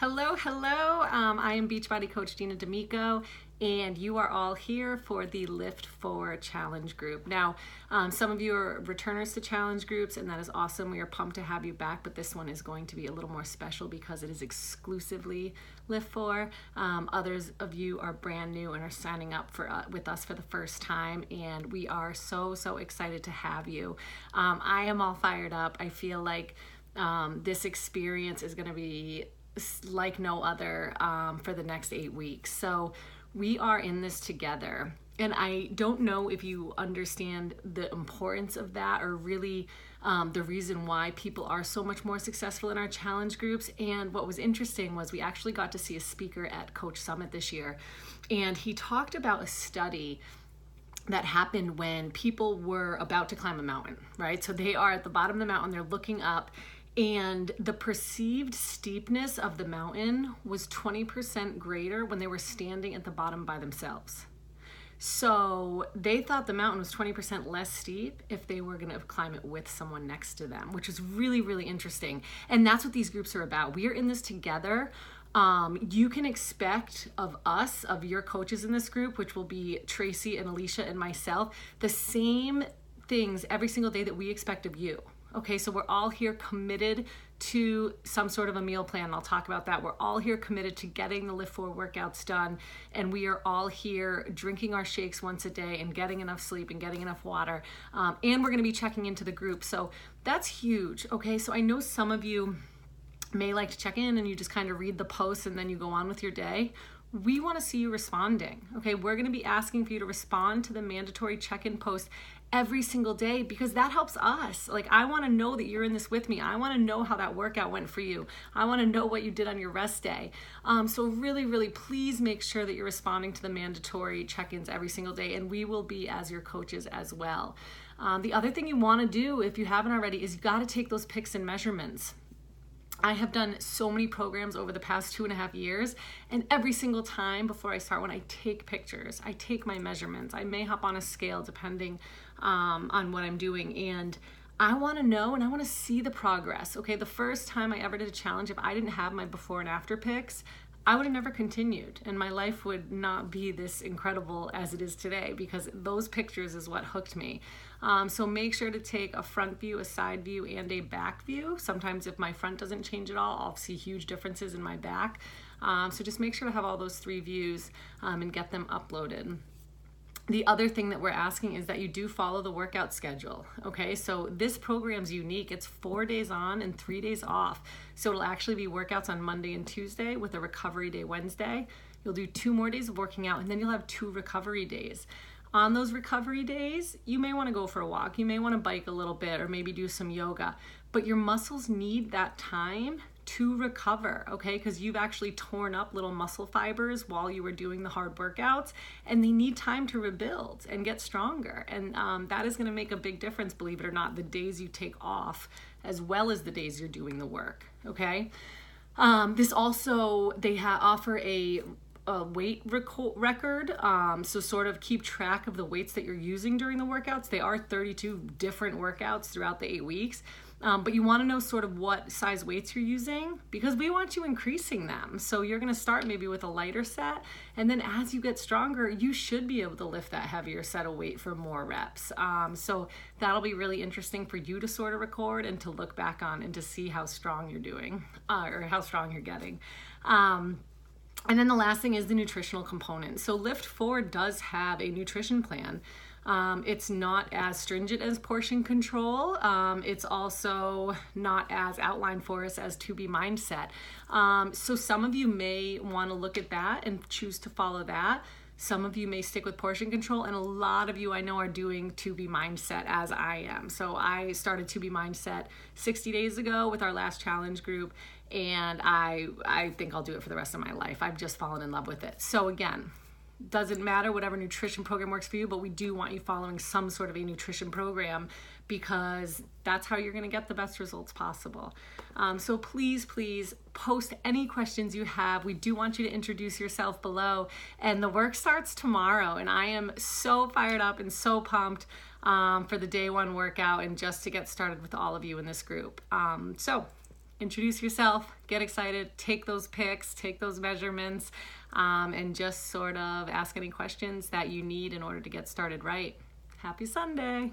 Hello, hello. I am Beachbody Coach Dina D'Amico, and you are all here for the Lift 4 Challenge Group. Now, some of you are returners to challenge groups, and that is awesome. We are pumped to have you back, but this one is going to be a little more special because it is exclusively Lift 4. Others of you are brand new and are signing up with us for the first time, and we are so excited to have you. I am all fired up. I feel like this experience is going to be like no other for the next 8 weeks. So we are in this together. And I don't know if you understand the importance of that, or really the reason why people are so much more successful in our challenge groups. And what was interesting was we actually got to see a speaker at Coach Summit this year. And he talked about a study that happened when people were about to climb a mountain, right? So they are at the bottom of the mountain, they're looking up, and the perceived steepness of the mountain was 20% greater when they were standing at the bottom by themselves. So they thought the mountain was 20% less steep if they were going to climb it with someone next to them, which is really interesting. And that's what these groups are about. We are in this together. You can expect of us, of your coaches in this group, which will be Tracy and Alicia and myself, the same things every single day that we expect of you. Okay, so we're all here committed to some sort of a meal plan. I'll talk about that. We're all here committed to getting the Lift 4 workouts done, and we are all here drinking our shakes once a day and getting enough sleep and getting enough water. And we're going to be checking into the group. So that's huge. Okay, so I know some of you may like to check in and you just kind of read the posts and then you go on with your day. We want to see you responding. Okay, we're going to be asking for you to respond to the mandatory check-in post every single day, because that helps us. Like, I want to know that you're in this with me. I want to know how that workout went for you. I want to know what you did on your rest day. So really, please make sure that you're responding to the mandatory check-ins every single day, and we will be as your coaches as well. The other thing you want to do, if you haven't already, is you got to take those pics and measurements. I have done so many programs over the past 2.5 years, and every single time before I start, when I take pictures, I take my measurements. I may hop on a scale depending on what I'm doing, and I want to know and I want to see the progress. Okay, the first time I ever did a challenge, if I didn't have my before and after pics, I would have never continued, and my life would not be this incredible as it is today, because those pictures is what hooked me. So make sure to take a front view, a side view, and a back view. Sometimes if my front doesn't change at all, I'll see huge differences in my back. So just make sure to have all those 3 views and get them uploaded. The other thing that we're asking is that you do follow the workout schedule, okay? So this program's unique. It's 4 days on and 3 days off. So it'll actually be workouts on Monday and Tuesday with a recovery day Wednesday. You'll do 2 more days of working out, and then you'll have 2 recovery days. On those recovery days, you may want to go for a walk. You may want to bike a little bit, or maybe do some yoga. But your muscles need that time to recover, okay? Because you've actually torn up little muscle fibers while you were doing the hard workouts, and they need time to rebuild and get stronger. And that is going to make a big difference, believe it or not, the days you take off as well as the days you're doing the work, okay? This also, they offer a weight record, so sort of keep track of the weights that you're using during the workouts. They are 32 different workouts throughout the 8 weeks. But you want to know sort of what size weights you're using, because we want you increasing them. So you're going to start maybe with a lighter set, and then as you get stronger, you should be able to lift that heavier set of weight for more reps. So that'll be really interesting for you to sort of record and to look back on and to see how strong you're doing, or how strong you're getting. And then the last thing is the nutritional component. So Lift 4 does have a nutrition plan. It's not as stringent as portion control. It's also not as outlined for us as 2B mindset. So some of you may want to look at that and choose to follow that. Some of you may stick with portion control, and a lot of you I know are doing 2B mindset as I am. So I started 2B mindset 60 days ago with our last challenge group, and I think I'll do it for the rest of my life. I've just fallen in love with it. So again, doesn't matter whatever nutrition program works for you, but we do want you following some sort of a nutrition program, because that's how you're going to get the best results possible. So please post any questions you have. We do want you to introduce yourself below, and the work starts tomorrow, and I am so fired up and so pumped for the day 1 workout and just to get started with all of you in this group. So introduce yourself, get excited, take those pics, take those measurements, and just sort of ask any questions that you need in order to get started right. Happy Sunday.